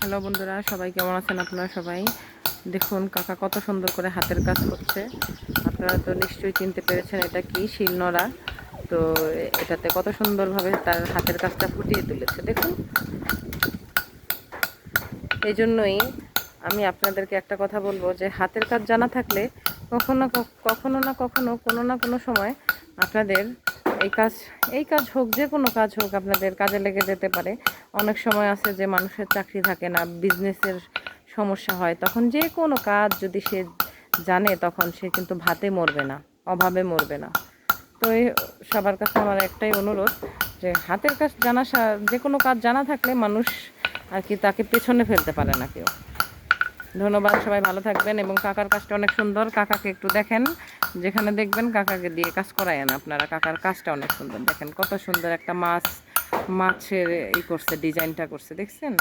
Hello বন্ধুরা, সবাই কেমন আছেন? আপনারা সবাই দেখুন, কাকা কত সুন্দর করে হাতের কাজ করছে। আপনারা তো নিশ্চয়ই চিনতে পেরেছেন এটা কি, শিলনোড়া। তো এটাতে কত সুন্দরভাবে তার হাতের কাজটা ফুটিয়ে তুলেছে দেখুন। এই জন্যই আমি আপনাদেরকে একটা কথা বলবো যে হাতের কাজ জানা থাকলে কখনো না কখনো কোনো না কোনো সময় আপনাদের এই কাজ হোক, যে কোনো কাজ হোক, আপনাদের কাজে লেগে যেতে পারে। অনেক সময় আছে যে মানুষের চাকরি থাকে না, বিজনেসের সমস্যা হয়, তখন যে কোনো কাজ যদি সে জানে তখন সে কিন্তু ভাতে মরবে না, অভাবে মরবে না। তো এই সবার কাছে আমার একটাই অনুরোধ যে হাতের কাজ যে কোনো কাজ জানা থাকলে মানুষ আর কি তাকে পেছনে ফেলতে পারে না কেউ। ধন্যবাদ, সবাই ভালো থাকবেন। এবং কাকার কাজটা অনেক সুন্দর, কাকাকে একটু দেখেন, যেখানে দেখবেন কাকাকে দিয়ে কাজ করায়েন আপনারা। কাকার কাজটা অনেক সুন্দর, দেখেন কত সুন্দর একটা মাছের করছে, ডিজাইনটা করছে, দেখছেন?